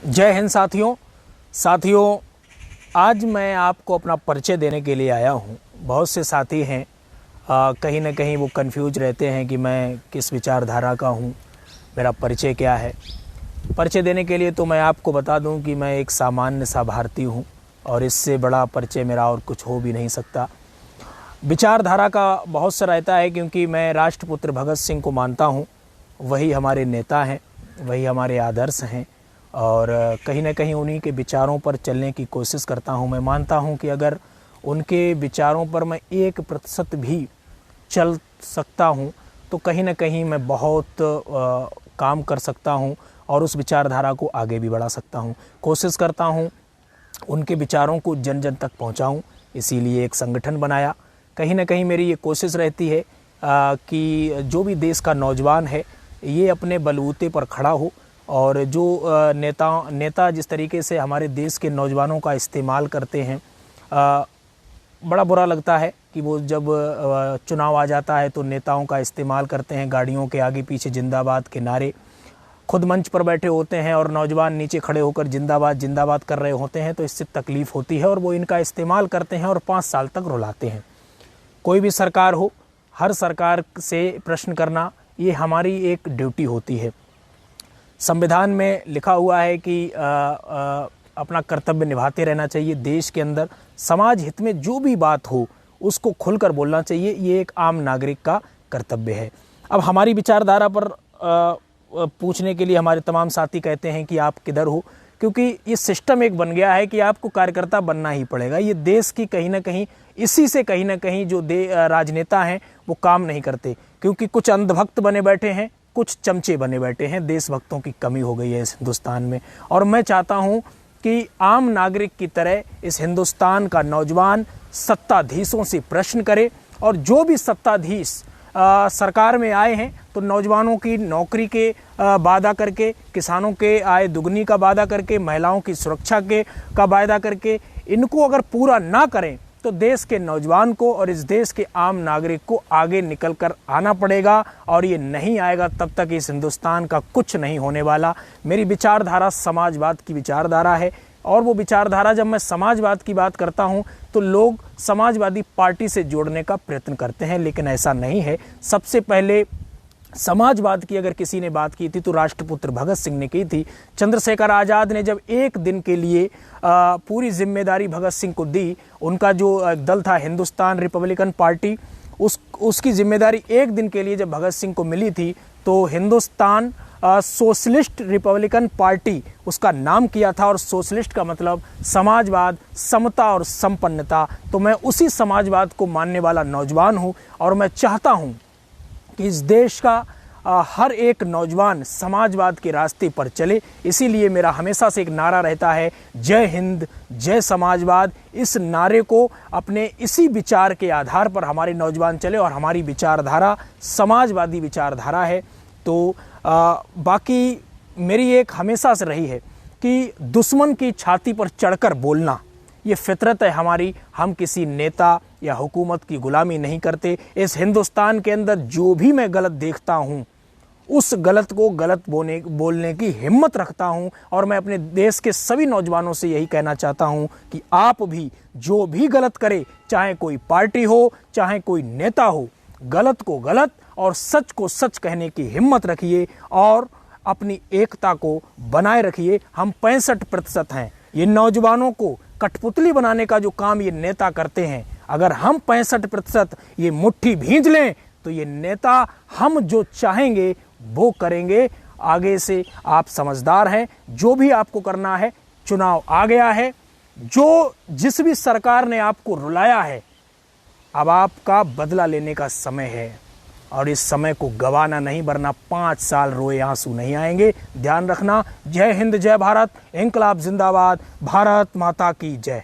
जय हिंद साथियों, आज मैं आपको अपना परिचय देने के लिए आया हूँ। बहुत से साथी हैं, कहीं ना कहीं वो कंफ्यूज रहते हैं कि मैं किस विचारधारा का हूँ, मेरा परिचय क्या है। परिचय देने के लिए तो मैं आपको बता दूं कि मैं एक सामान्य सा भारतीय हूँ और इससे बड़ा परिचय मेरा और कुछ हो भी नहीं सकता। विचारधारा का बहुत सा रहता है, क्योंकि मैं राष्ट्रपुत्र भगत सिंह को मानता हूँ। वही हमारे नेता हैं, वही हमारे आदर्श हैं और कहीं ना कहीं उन्हीं के विचारों पर चलने की कोशिश करता हूं। मैं मानता हूं कि अगर उनके विचारों पर मैं 1% भी चल सकता हूं तो कहीं ना कहीं मैं बहुत काम कर सकता हूं और उस विचारधारा को आगे भी बढ़ा सकता हूं। कोशिश करता हूं उनके विचारों को जन जन तक पहुंचाऊं, इसीलिए एक संगठन बनाया। कहीं ना कहीं मेरी ये कोशिश रहती है कि जो भी देश का नौजवान है ये अपने बलबूते पर खड़ा हो, और जो नेता जिस तरीके से हमारे देश के नौजवानों का इस्तेमाल करते हैं, बड़ा बुरा लगता है कि वो जब चुनाव आ जाता है तो नेताओं का इस्तेमाल करते हैं, गाड़ियों के आगे पीछे जिंदाबाद के नारे, खुद मंच पर बैठे होते हैं और नौजवान नीचे खड़े होकर जिंदाबाद जिंदाबाद कर रहे होते हैं। तो इससे तकलीफ़ होती है और वो इनका इस्तेमाल करते हैं और 5 साल तक रुलाते हैं। कोई भी सरकार हो, हर सरकार से प्रश्न करना ये हमारी एक ड्यूटी होती है। संविधान में लिखा हुआ है कि अपना कर्तव्य निभाते रहना चाहिए। देश के अंदर समाज हित में जो भी बात हो उसको खुलकर बोलना चाहिए, ये एक आम नागरिक का कर्तव्य है। अब हमारी विचारधारा पर पूछने के लिए हमारे तमाम साथी कहते हैं कि आप किधर हो, क्योंकि ये सिस्टम एक बन गया है कि आपको कार्यकर्ता बनना ही पड़ेगा। ये देश की कहीं ना कहीं इसी से कहीं ना कहीं जो राजनेता हैं वो काम नहीं करते, क्योंकि कुछ अंधभक्त बने बैठे हैं, कुछ चमचे बने बैठे हैं। देशभक्तों की कमी हो गई है इस हिंदुस्तान में, और मैं चाहता हूं कि आम नागरिक की तरह इस हिंदुस्तान का नौजवान सत्ताधीशों से प्रश्न करे, और जो भी सत्ताधीश सरकार में आए हैं तो नौजवानों की नौकरी के वादा करके, किसानों के आय दुगनी का वादा करके, महिलाओं की सुरक्षा का वादा करके, इनको अगर पूरा ना करें तो देश के नौजवान को और इस देश के आम नागरिक को आगे निकल कर आना पड़ेगा, और ये नहीं आएगा तब तक इस हिंदुस्तान का कुछ नहीं होने वाला। मेरी विचारधारा समाजवाद की विचारधारा है, और वो विचारधारा, जब मैं समाजवाद की बात करता हूं तो लोग समाजवादी पार्टी से जोड़ने का प्रयत्न करते हैं, लेकिन ऐसा नहीं है। सबसे पहले समाजवाद की अगर किसी ने बात की थी तो राष्ट्रपुत्र भगत सिंह ने की थी। चंद्रशेखर आज़ाद ने जब एक दिन के लिए पूरी जिम्मेदारी भगत सिंह को दी, उनका जो दल था हिंदुस्तान रिपब्लिकन पार्टी, उसकी जिम्मेदारी एक दिन के लिए जब भगत सिंह को मिली थी तो हिंदुस्तान सोशलिस्ट रिपब्लिकन पार्टी उसका नाम किया था, और सोशलिस्ट का मतलब समाजवाद, समता और संपन्नता। तो मैं उसी समाजवाद को मानने वाला नौजवान हूँ, और मैं चाहता हूँ कि इस देश का हर एक नौजवान समाजवाद के रास्ते पर चले। इसीलिए मेरा हमेशा से एक नारा रहता है, जय हिंद जय समाजवाद। इस नारे को अपने इसी विचार के आधार पर हमारे नौजवान चले, और हमारी विचारधारा समाजवादी विचारधारा है। तो बाकी मेरी एक हमेशा से रही है कि दुश्मन की छाती पर चढ़कर बोलना ये फितरत है हमारी। हम किसी नेता या हुकूमत की गुलामी नहीं करते। इस हिंदुस्तान के अंदर जो भी मैं गलत देखता हूँ उस गलत को गलत बोलने की हिम्मत रखता हूँ, और मैं अपने देश के सभी नौजवानों से यही कहना चाहता हूँ कि आप भी जो भी गलत करे, चाहे कोई पार्टी हो चाहे कोई नेता हो, गलत को गलत और सच को सच कहने की हिम्मत रखिए और अपनी एकता को बनाए रखिए। हम 65% हैं। ये नौजवानों को कठपुतली बनाने का जो काम ये नेता करते हैं, अगर हम 65% ये मुट्ठी भींच लें तो ये नेता हम जो चाहेंगे वो करेंगे। आगे से आप समझदार हैं, जो भी आपको करना है, चुनाव आ गया है, जिस भी सरकार ने आपको रुलाया है, अब आपका बदला लेने का समय है, और इस समय को गवाना नहीं, वरना 5 साल रोए आंसू नहीं आएंगे। ध्यान रखना। जय हिंद जय भारत, इंकलाब जिंदाबाद, भारत माता की जय।